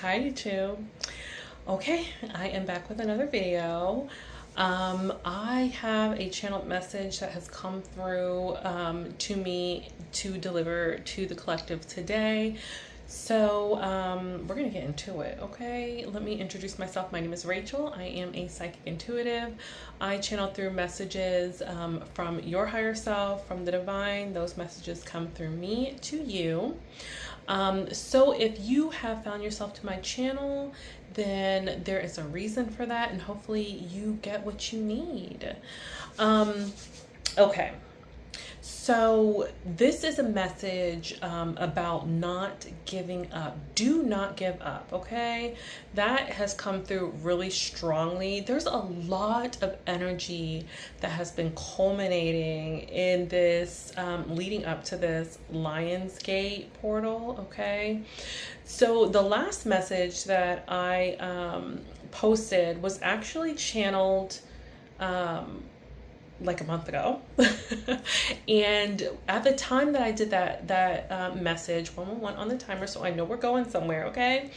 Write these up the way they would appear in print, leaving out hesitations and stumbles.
Hi YouTube. Okay, I am back with another video. I have a channeled message that has come through to me to deliver to the collective today. So we're gonna get into it, okay? Let me introduce myself. My name is Rachel. I am a psychic intuitive. I channel through messages from your higher self, from the divine. Those messages come through me to you. So if you have found yourself to my channel, then there is a reason for that, and hopefully you get what you need. Okay. So this is a message about not giving up. Do not give up, okay? That has come through really strongly. There's a lot of energy that has been culminating in this, leading up to this Lionsgate portal, okay? So the last message that I posted was actually channeled like a month ago. And at the time that I did that message, 111 on the timer, so I know we're going somewhere, okay?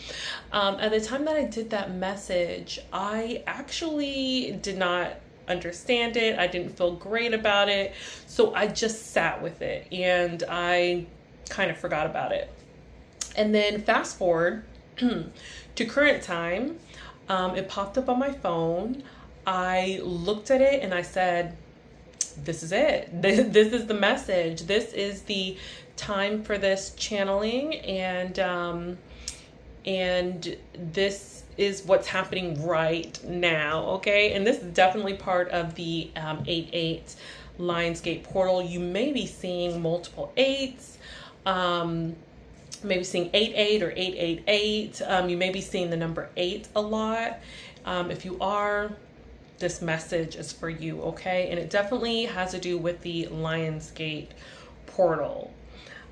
At the time that I did that message, I actually did not understand it. I didn't feel great about it. So I just sat with it and I kind of forgot about it. And then fast forward to current time, it popped up on my phone. I looked at it and I said, this is it. This is the message. This is the time for this channeling, and this is what's happening right now, okay? And this is definitely part of the 8-8 Lionsgate portal. You may be seeing multiple eights, maybe seeing 8-8 or 888. You may be seeing the number 8 a lot. If you are, this message is for you, okay? And it definitely has to do with the Lionsgate portal.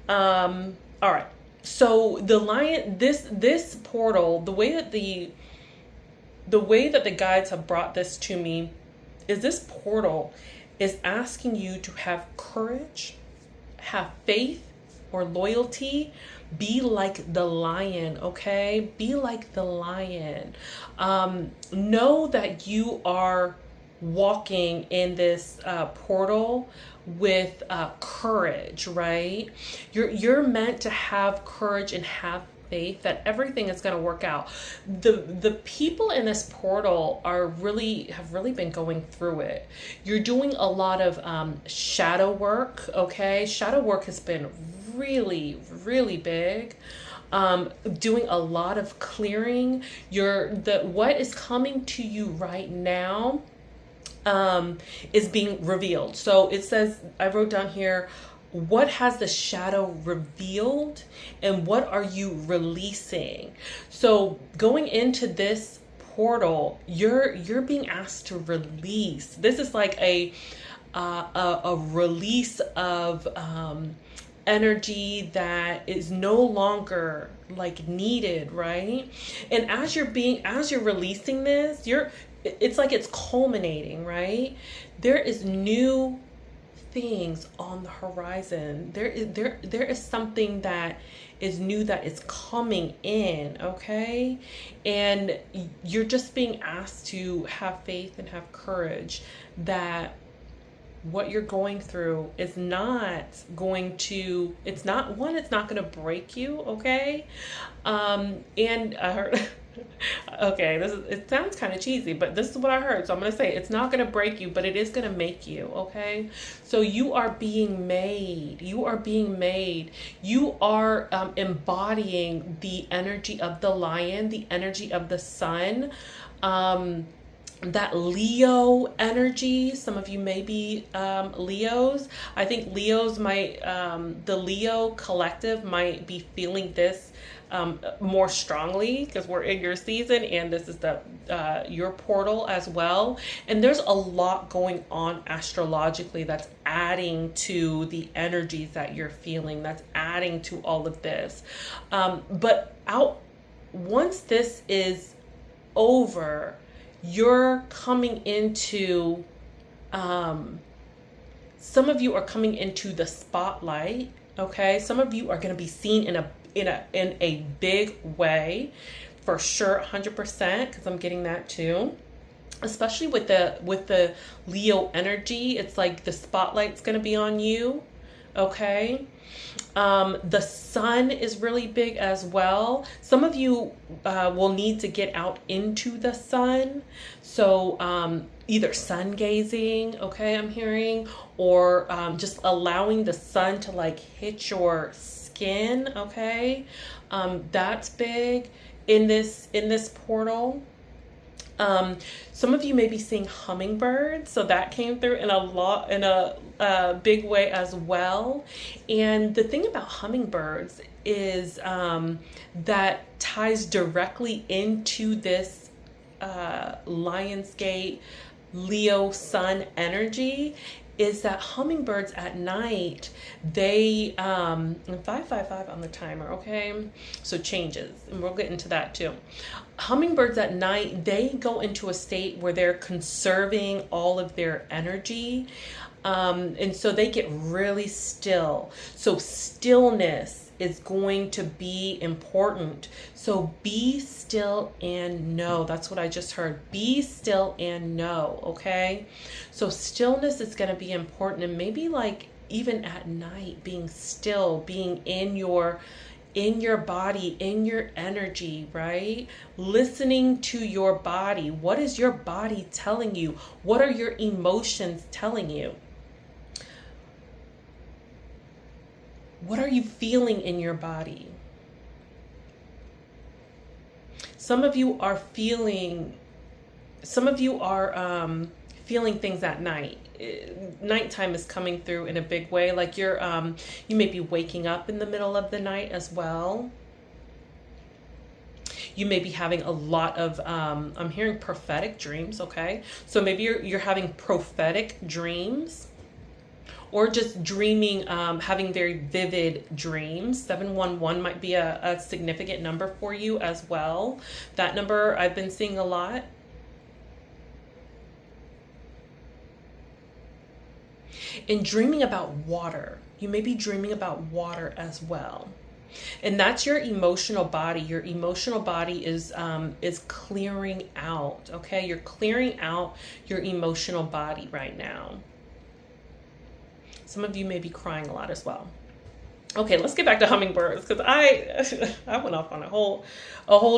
All right. So this portal, the way that the guides have brought this to me is this portal is asking you to have courage, have faith or loyalty. Be like the lion, okay? Be like the lion. Know that you are walking in this portal with courage, right? You're meant to have courage and have faith that everything is going to work out. The people in this portal have really been going through it. You're doing a lot of shadow work, okay? Shadow work has been really big. Doing a lot of clearing. What is coming to you right now is being revealed. So it says, I wrote down here, what has the shadow revealed and what are you releasing? So going into this portal, you're being asked to release. This is like a release of energy that is no longer like needed, right? And as you're releasing this, it's like it's culminating, right? There is new things on the horizon. There is something that is new that is coming in, okay? And you're just being asked to have faith and have courage that what you're going through is not going to, it's not going to break you, okay? And I heard, okay, it sounds kind of cheesy, but this is what I heard. So I'm going to say it's not going to break you, but it is going to make you, okay? So you are being made. You are being made. You are embodying the energy of the lion, the energy of the sun, that Leo energy. Some of you may be Leos. I think Leos might, the Leo collective might be feeling this more strongly because we're in your season and this is your portal as well. And there's a lot going on astrologically that's adding to the energies that you're feeling, that's adding to all of this. But once this is over, you're coming into, some of you are coming into the spotlight, okay? Some of you are going to be seen in a big way. for sure, 100%, because I'm getting that too. Especially with the Leo energy, it's like the spotlight's going to be on you. Okay. The sun is really big as well. Some of you will need to get out into the sun. So either sun gazing, okay, I'm hearing, or just allowing the sun to like hit your skin, okay. That's big in this portal. Some of you may be seeing hummingbirds, so that came through in a big way as well. And the thing about hummingbirds is that ties directly into this Lionsgate Leo Sun energy. Is that hummingbirds at night, they 555 on the timer, okay? So changes, and we'll get into that too. Hummingbirds at night, they go into a state where they're conserving all of their energy. And so they get really still. So stillness is going to be important. So be still and know. That's what I just heard. Be still and know, okay? So stillness is going to be important, and maybe like even at night, being still, being in your body, in your energy, right? Listening to your body. What is your body telling you? What are your emotions telling you? What are you feeling in your body? Some of you are feeling things at night. Nighttime is coming through in a big way. Like you may be waking up in the middle of the night as well. You may be having a lot of, I'm hearing prophetic dreams, okay? So maybe you're having prophetic dreams, or just dreaming, having very vivid dreams. 711 might be a significant number for you as well. That number I've been seeing a lot. And dreaming about water. You may be dreaming about water as well. And that's your emotional body. Your emotional body is clearing out, okay? You're clearing out your emotional body right now. Some of you may be crying a lot as well. Okay, let's get back to hummingbirds, because I went off on a whole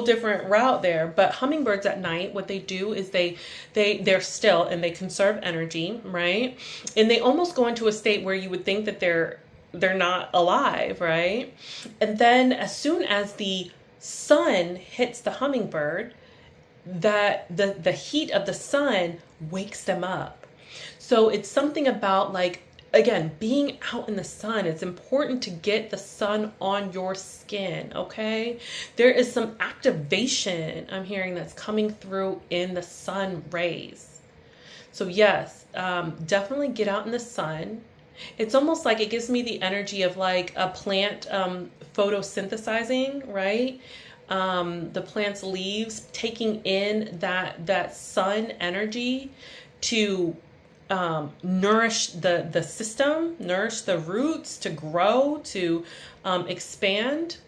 different route there. But hummingbirds at night, what they do is they're still and they conserve energy, right? And they almost go into a state where you would think that they're not alive, right? And then as soon as the sun hits the hummingbird, that the heat of the sun wakes them up. So it's something about, like, again, being out in the sun. It's important to get the sun on your skin, okay? There is some activation I'm hearing that's coming through in the sun rays. So yes, definitely get out in the sun. It's almost like it gives me the energy of like a plant photosynthesizing, right? The plant's leaves taking in that sun energy to nourish the system, nourish the roots, to grow, to expand.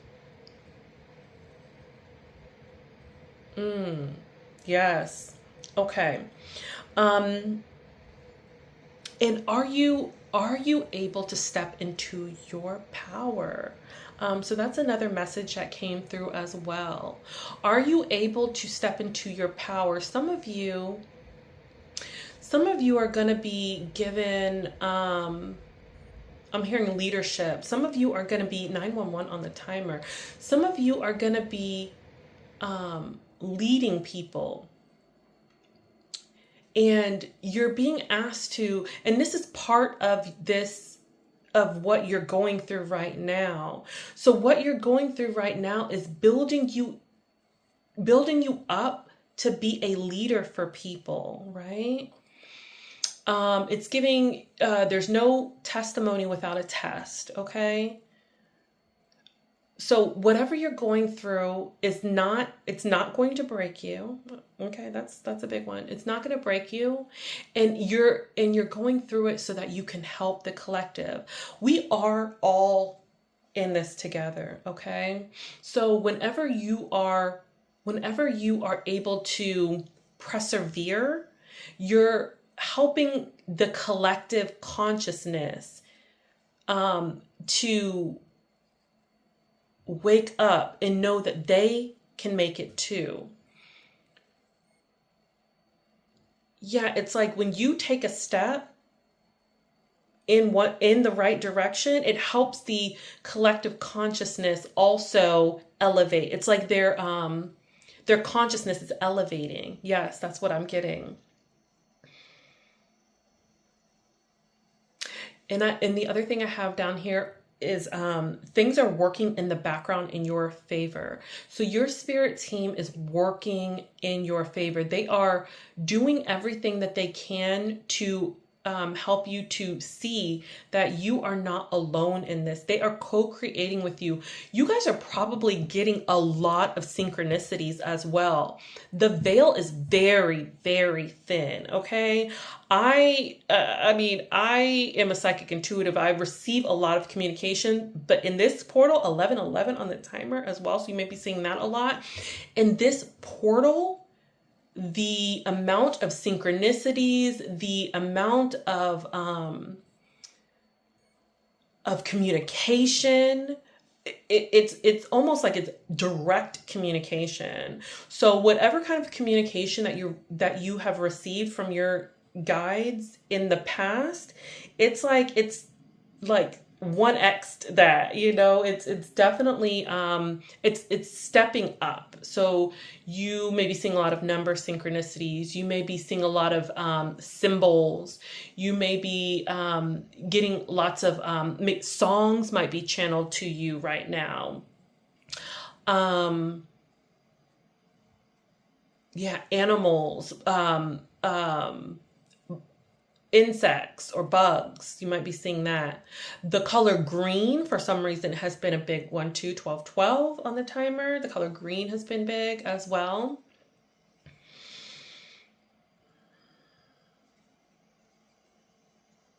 Yes. Okay. And are you able to step into your power? So that's another message that came through as well. Are you able to step into your power? Some of you are going to be given, I'm hearing leadership. Some of you are going to be 911 on the timer. Some of you are going to be leading people. And you're being asked to, and this is part of what you're going through right now. So what you're going through right now is building you up to be a leader for people, right? It's giving, there's no testimony without a test, okay? So whatever you're going through it's not going to break you. Okay, that's a big one. It's not going to break you, and you're going through it so that you can help the collective. We are all in this together, okay? So whenever you are whenever you are able to persevere, you're helping the collective consciousness to wake up and know that they can make it too. Yeah, it's like when you take a step in the right direction, it helps the collective consciousness also elevate. It's like their consciousness is elevating. Yes, that's what I'm getting. And the other thing I have down here is things are working in the background in your favor. So your spirit team is working in your favor. They are doing everything that they can to help you to see that you are not alone in this. They are co-creating with you. You guys are probably getting a lot of synchronicities as well. The veil is very, very thin. Okay. I mean, I am a psychic intuitive. I receive a lot of communication, but in this portal, 1111 on the timer as well. So you may be seeing that a lot. In this portal, the amount of synchronicities, the amount of communication, it's almost like it's direct communication. So whatever kind of communication that you have received from your guides in the past, it's like 1x that, it's definitely it's stepping up. So you may be seeing a lot of number synchronicities, you may be seeing a lot of symbols, you may be getting lots of songs might be channeled to you right now. Yeah, animals, insects or bugs. You might be seeing that. The color green, for some reason, has been a big one too. 1212 on the timer. The color green has been big as well.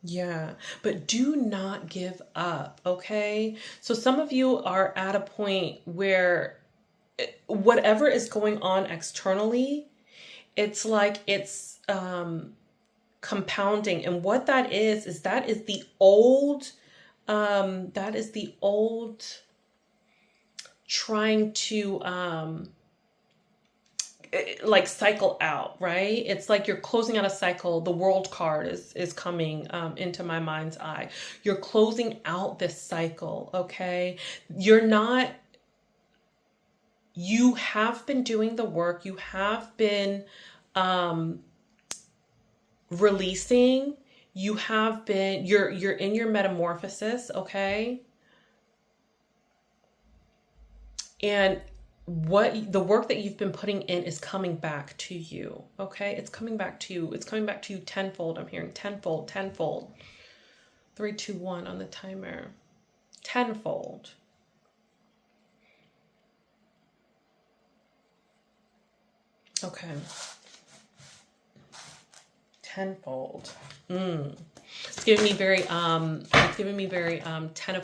Yeah, but do not give up, okay? So some of you are at a point where whatever is going on externally, it's like it's compounding. And what that is the old trying to like cycle out, right? It's like you're closing out a cycle. The world card is coming into my mind's eye. You're closing out this cycle, okay? You have been doing the work. You have been releasing. You're in your metamorphosis, okay? And what the work that you've been putting in is coming back to you, okay? It's coming back to you. It's coming back to you tenfold. I'm hearing tenfold, tenfold. 3, 2, 1 on the timer. Tenfold. Okay. Tenfold. It's giving me very ten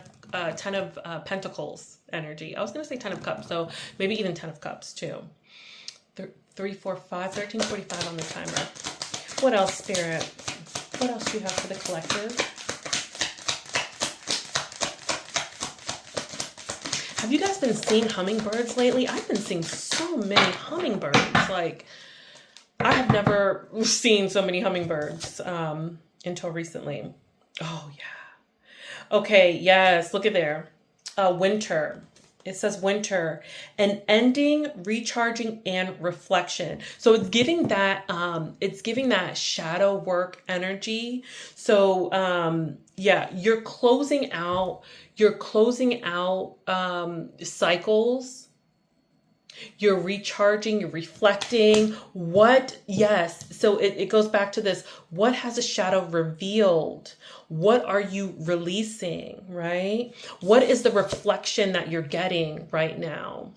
of pentacles energy. I was gonna say 10 of cups, so maybe even 10 of cups too. 3, 4, 5, 13:45 on the timer. What else, Spirit? What else do you have for the collective? Have you guys been seeing hummingbirds lately? I've been seeing so many hummingbirds. Like, I have never seen so many hummingbirds until recently. Oh, yeah. Okay, yes, look at there. Winter. It says winter, an ending, recharging, and reflection. So it's giving that shadow work energy. So yeah, you're closing out cycles. You're recharging, you're reflecting. So it goes back to this. What has a shadow revealed? What are you releasing, right? What is the reflection that you're getting right now?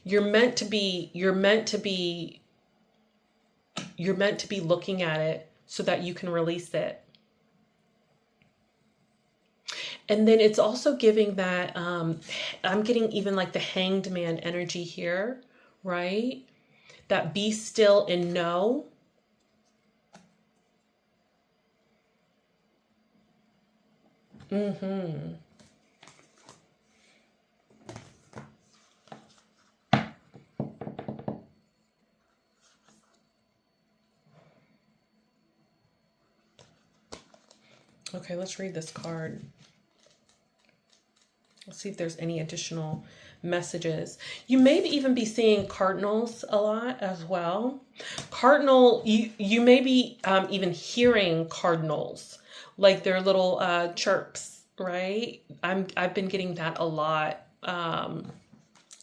You're meant to be looking at it so that you can release it. And then it's also giving that, I'm getting even like the Hanged Man energy here, right? That be still and know. Mm-hmm. Okay, let's read this card. Let's see if there's any additional messages. You may even be seeing cardinals a lot as well. Cardinal, you may be even hearing cardinals, like their little chirps, right? I've been getting that a lot.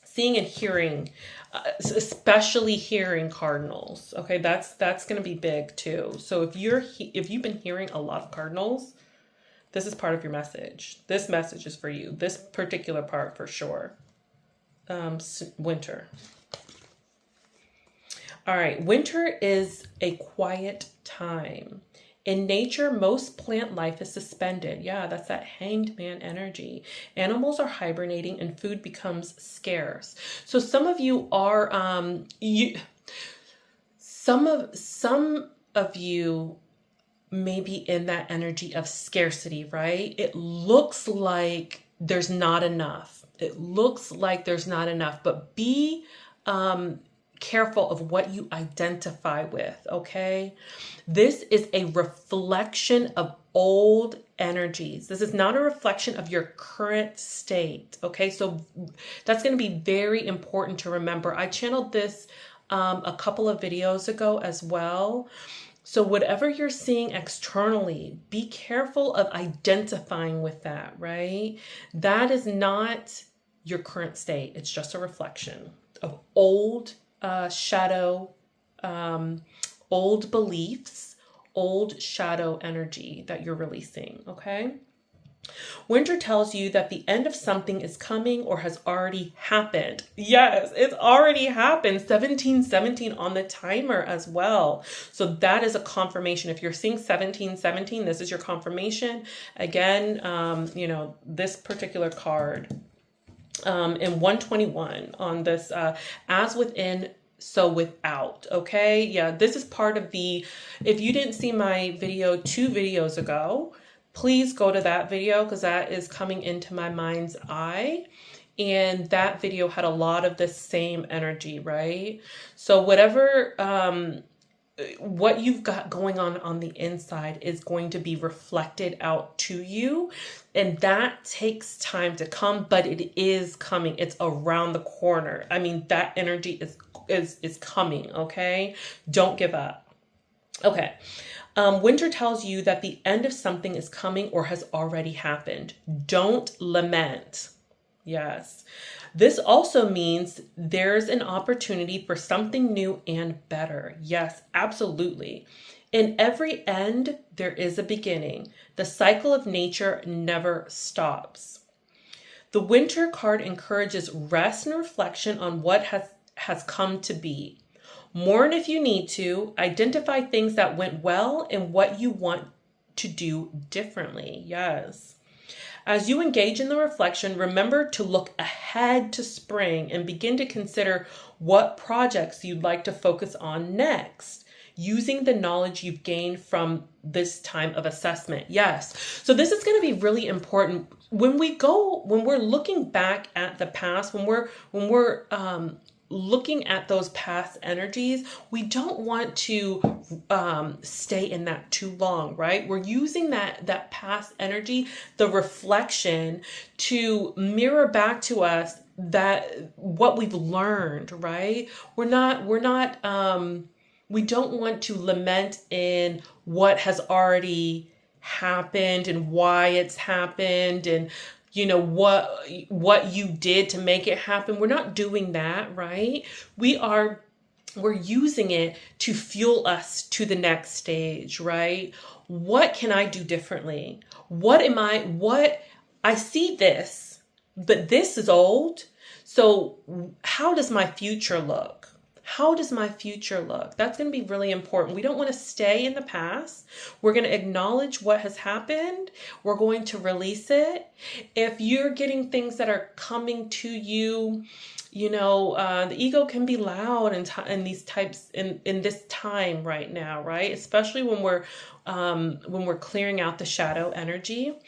Seeing and hearing, especially hearing cardinals. Okay, that's going to be big too. So if you've been hearing a lot of cardinals, this is part of your message. This message is for you. This particular part for sure. Winter. All right, winter is a quiet time. In nature, most plant life is suspended. Yeah, that's that Hanged Man energy. Animals are hibernating and food becomes scarce. So some of you are some of you may be in that energy of scarcity, right? It looks like there's not enough. It looks like there's not enough, but be careful of what you identify with, okay? This is a reflection of old energies. This is not a reflection of your current state, okay? So that's going to be very important to remember. I channeled this a couple of videos ago as well. So whatever you're seeing externally, be careful of identifying with that, right? That is not your current state. It's just a reflection of old shadow, old beliefs, old shadow energy that you're releasing, okay? Winter tells you that the end of something is coming or has already happened. Yes, it's already happened. 1717 on the timer as well. So that is a confirmation. If you're seeing 1717, this is your confirmation. Again, this particular card in 121 on this, as within, so without. Okay. Yeah. This is part of if you didn't see my video 2 videos ago, please go to that video because that is coming into my mind's eye. And that video had a lot of the same energy, right? So whatever, what you've got going on the inside is going to be reflected out to you. And that takes time to come, but it is coming. It's around the corner. I mean, that energy is coming, okay? Don't give up. Okay. Winter tells you that the end of something is coming or has already happened. Don't lament. Yes. This also means there's an opportunity for something new and better. Yes, absolutely. In every end, there is a beginning. The cycle of nature never stops. The winter card encourages rest and reflection on what has come to be. Mourn if you need to. Identify things that went well and what you want to do differently. Yes. As you engage in the reflection, remember to look ahead to spring and begin to consider what projects you'd like to focus on next, using the knowledge you've gained from this time of assessment. Yes. So this is going to be really important when we're looking back at the past, when we're looking at those past energies, we don't want to stay in that too long, right? We're using that past energy, the reflection, to mirror back to us that what we've learned, right? We don't want to lament in what has already happened and why it's happened and what you did to make it happen. We're not doing that, right? We're using it to fuel us to the next stage, right? What can I do differently? I see this, but this is old. So how does my future look? How does my future look? That's going to be really important. We don't want to stay in the past. We're going to acknowledge what has happened. We're going to release it. If you're getting things that are coming to you, the ego can be loud in these types in this time right now, right? Especially when we're clearing out the shadow energy.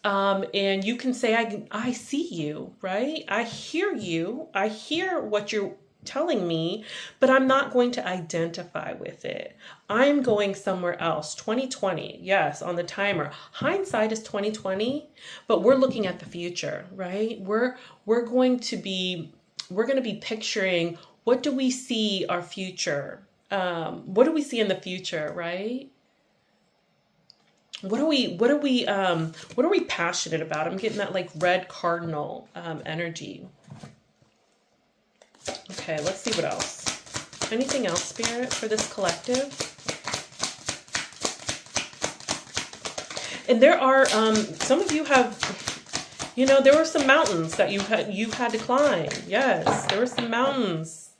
And you can say, I see you, right? I hear you. I hear what you're telling me, but I'm not going to identify with it. I'm going somewhere else. 2020, yes, on the timer. Hindsight is 2020, but we're looking at the future, right? We're going to be picturing, what do we see our future? What do we see in the future, right? What are we passionate about? I'm getting that like red cardinal energy. Okay, let's see what else. Anything else, Spirit, for this collective? And there are some of you have, there were some mountains that you've had to climb. Yes, there were some mountains.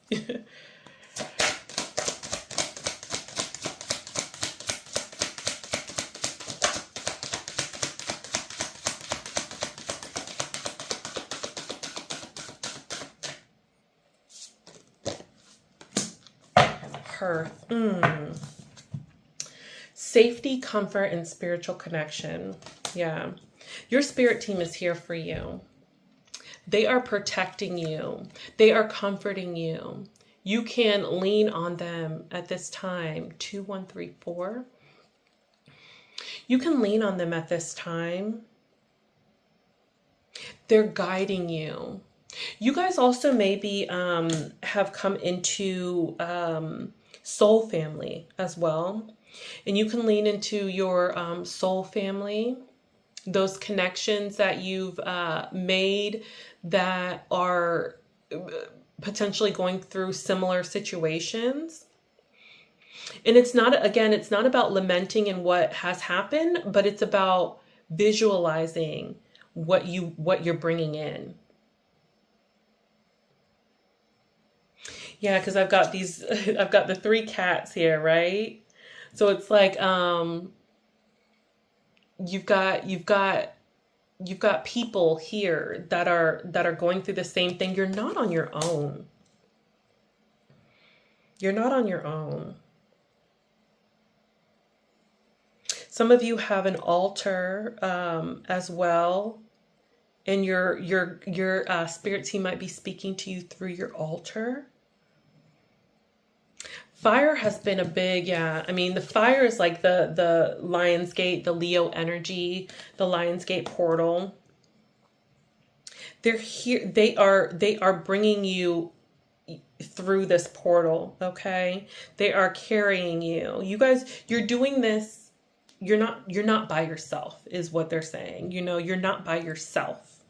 Hearth. Safety, comfort, and spiritual connection. Yeah. Your spirit team is here for you. They are protecting you. They are comforting you. You can lean on them at this time. 2134. You can lean on them at this time. They're guiding you. You guys also maybe have come into soul family as well. And you can lean into your soul family, those connections that you've made that are potentially going through similar situations. And it's not about lamenting in what has happened, but it's about visualizing what you're bringing in. Yeah, because I've got the 3 cats here, right? So it's like you've got people here that are going through the same thing. You're not on your own. You're not on your own. Some of you have an altar as well, and your spirit team might be speaking to you through your altar. Fire has been a big, I mean, the fire is like the Lionsgate, the Leo energy, the Lionsgate portal. They're here. They are bringing you through this portal. Okay. They are carrying you. You guys, you're doing this. You're not by yourself is what they're saying. You're not by yourself.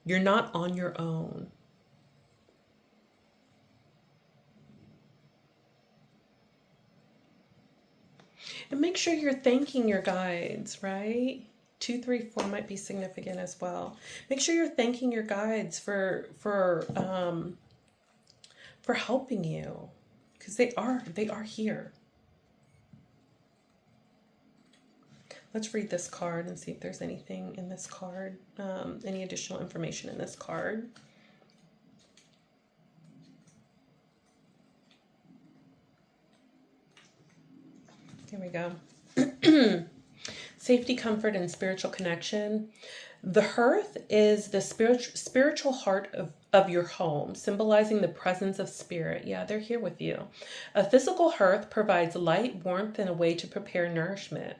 You're not on your own. And make sure you're thanking your guides, right? 2, 3, 4 might be significant as well. Make sure you're thanking your guides for helping you, because they are here. Let's read this card and see if there's anything in this card, any additional information in this card. Here we go. Safety, comfort, and spiritual connection. The hearth is the spiritual heart of your home, symbolizing the presence of spirit. Yeah, they're here with you. A physical hearth provides light, warmth, and a way to prepare nourishment.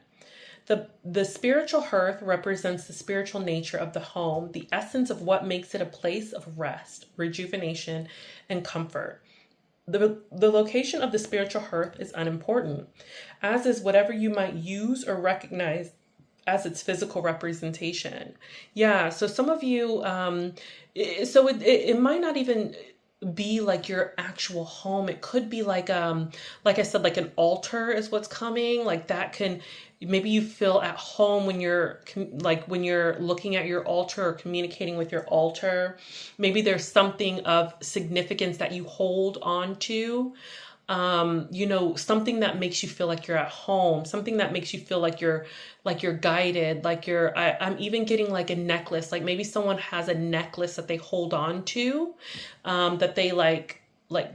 The spiritual hearth represents the spiritual nature of the home, the essence of what makes it a place of rest, rejuvenation, and comfort. The location of the spiritual hearth is unimportant, as is whatever you might use or recognize as its physical representation. Yeah, so some of you, it might not even be like your actual home. It could be like I said, like an altar is what's coming. Like that can Maybe you feel at home when you're when you're looking at your altar or communicating with your altar. Maybe there's something of significance that you hold on to. Something that makes you feel like you're at home, something that makes you feel like you're guided, I'm even getting like a necklace, like maybe someone has a necklace that they hold on to, that they like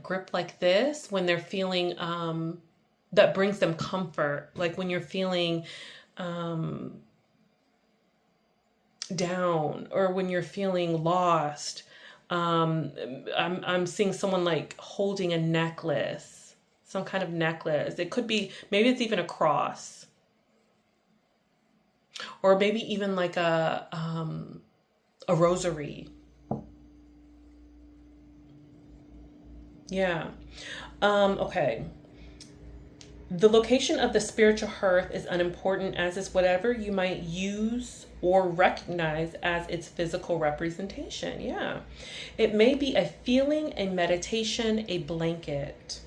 grip like this when they're feeling, that brings them comfort. Like when you're feeling, down, or when you're feeling lost. I'm seeing someone like holding a necklace, some kind of necklace. It could be, maybe it's even a cross, or maybe even like a rosary. Yeah. Okay. The location of the spiritual hearth is unimportant, as is whatever you might use or recognize as its physical representation. Yeah. It may be a feeling, a meditation, a blanket.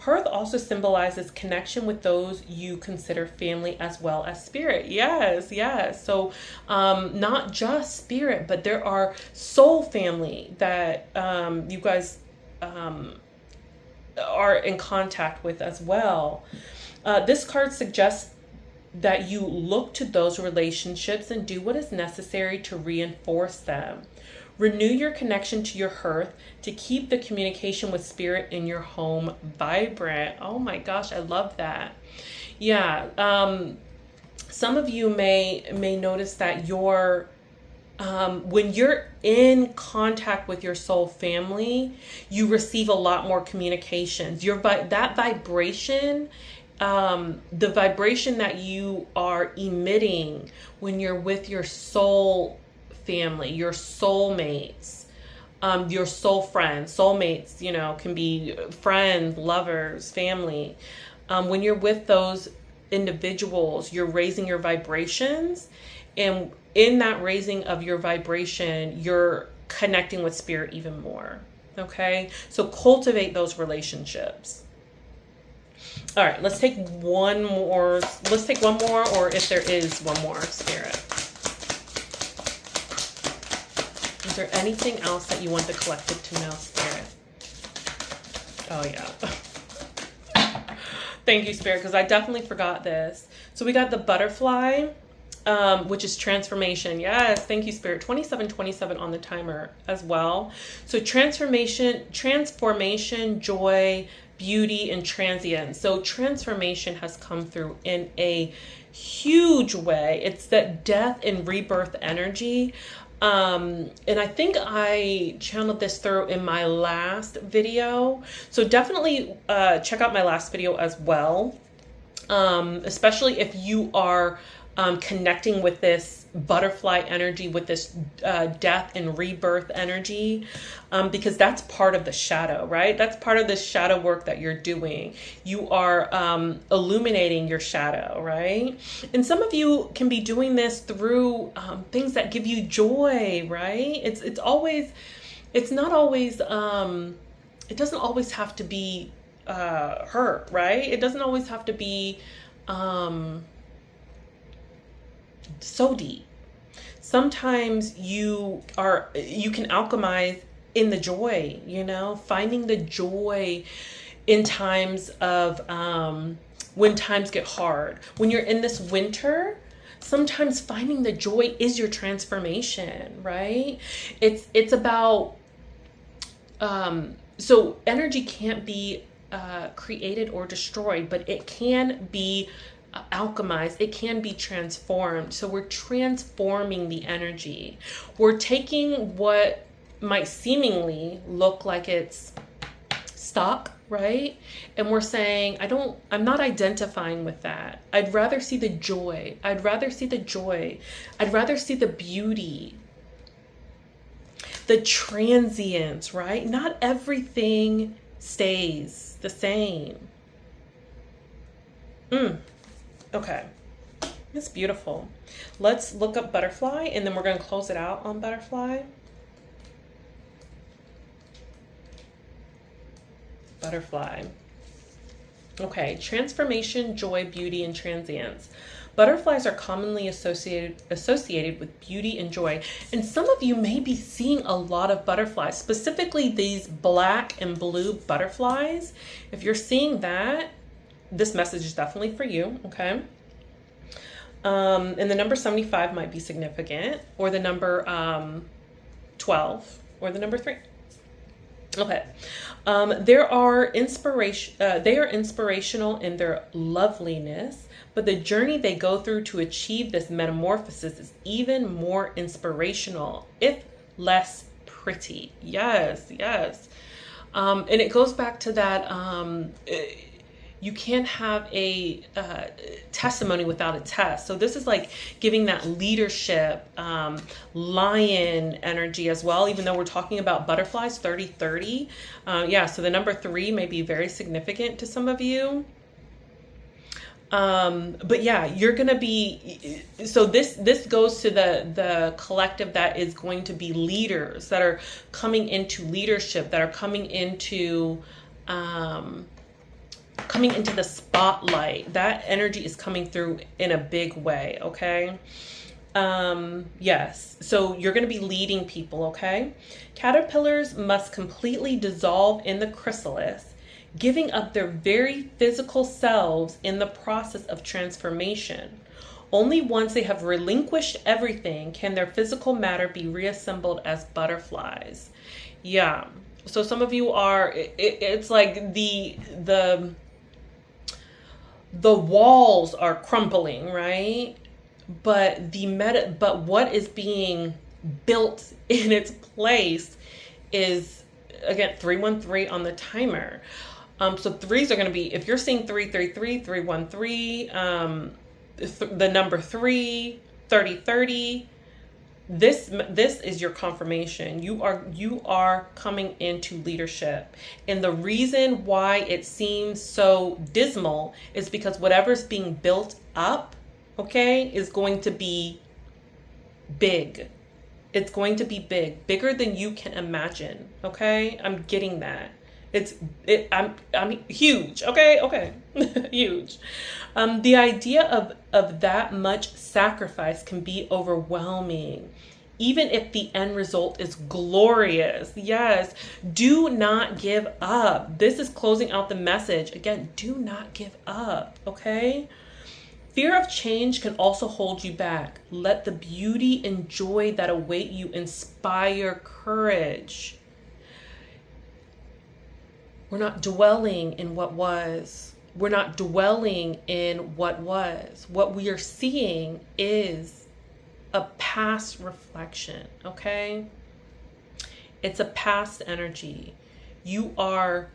Hearth also symbolizes connection with those you consider family as well as spirit. Yes, yes. So not just spirit, but there are soul family that you guys are in contact with as well. This card suggests that you look to those relationships and do what is necessary to reinforce them. Renew your connection to your hearth to keep the communication with spirit in your home vibrant. Oh my gosh, I love that. Yeah. Some of you may notice that when you're in contact with your soul family, you receive a lot more communications. That vibration, the vibration that you are emitting when you're with your soul family, your soulmates, your soul friends, soulmates, can be friends, lovers, family. When you're with those individuals, you're raising your vibrations, and in that raising of your vibration, you're connecting with spirit even more. Okay, so cultivate those relationships. All right, let's take one more. Let's take one more, or if there is one more, spirit. Is there anything else that you want the collective to know, spirit? Oh yeah. Thank you, spirit, because I definitely forgot this. So we got the butterfly, which is transformation. Yes, thank you, spirit. 2727 on the timer as well. So transformation, joy, beauty, and transient. So transformation has come through in a huge way. It's that death and rebirth energy. And I think I channeled this through in my last video. So definitely check out my last video as well. Especially if you are connecting with this butterfly energy, with this death and rebirth energy, because that's part of the shadow, right? That's part of the shadow work that you're doing. You are illuminating your shadow, right? And some of you can be doing this through things that give you joy, right? It's not always, it doesn't always have to be hurt, right? It doesn't always have to be so deep. Sometimes you can alchemize in the joy, finding the joy in times of when times get hard. When you're in this winter, sometimes finding the joy is your transformation, right? It's about so energy can't be created or destroyed, but it can be alchemized, it can be transformed. So we're transforming the energy. We're taking what might seemingly look like it's stuck, right? And we're saying, I'm not identifying with that. I'd rather see the joy. I'd rather see the joy. I'd rather see the beauty. The transience, right? Not everything stays the same. Okay, that's beautiful. Let's look up butterfly, and then we're going to close it out on butterfly. Butterfly. Okay, transformation, joy, beauty, and transience. Butterflies are commonly associated with beauty and joy. And some of you may be seeing a lot of butterflies, specifically these black and blue butterflies. If you're seeing that, this message is definitely for you, okay? And the number 75 might be significant, or the number 12, or the number 3. Okay. They are inspirational in their loveliness, but the journey they go through to achieve this metamorphosis is even more inspirational, if less pretty. Yes, yes. And it goes back to that, you can't have a testimony without a test. So this is like giving that leadership, lion energy as well, even though we're talking about butterflies, 30-30. Yeah, so the number 3 may be very significant to some of you. But yeah, you're going to be, so this goes to the collective that is going to be leaders that are coming into leadership, that are coming into the spotlight. That energy is coming through in a big way. Okay. Yes. So you're going to be leading people. Okay. Caterpillars must completely dissolve in the chrysalis, giving up their very physical selves in the process of transformation. Only once they have relinquished everything can their physical matter be reassembled as butterflies. Yeah. So some of you are, it's like the walls are crumbling, right? But but what is being built in its place is, again, 313 on the timer. So 3s are going to be, if you're seeing 333, 313, the number 3, 30-30, this is your confirmation. You are coming into leadership. And the reason why it seems so dismal is because whatever's being built up, okay, is going to be big. It's going to be bigger than you can imagine. Okay, I'm getting that. I'm huge. Okay, huge. The idea of that much sacrifice can be overwhelming, even if the end result is glorious. Yes, do not give up. This is closing out the message. Again, do not give up. Okay. Fear of change can also hold you back. Let the beauty and joy that await you inspire courage. We're not dwelling in what was. We're not dwelling in what was. What we are seeing is a past reflection, okay? It's a past energy. You are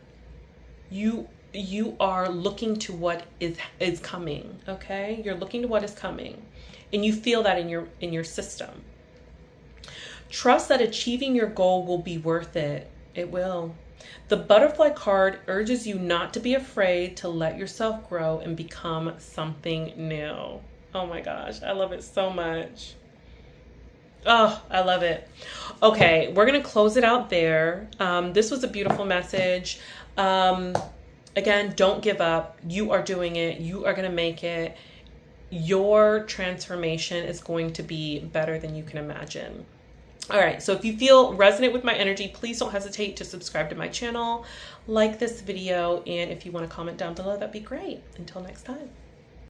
looking to what is coming, okay? You're looking to what is coming, and you feel that in your system. Trust that achieving your goal will be worth it. It will. The butterfly card urges you not to be afraid to let yourself grow and become something new. Oh my gosh, I love it so much. Oh, I love it. Okay, we're going to close it out there. This was a beautiful message. Again, don't give up. You are doing it. You are going to make it. Your transformation is going to be better than you can imagine. All right, so if you feel resonant with my energy, please don't hesitate to subscribe to my channel, like this video, and if you want to comment down below, that'd be great. Until next time.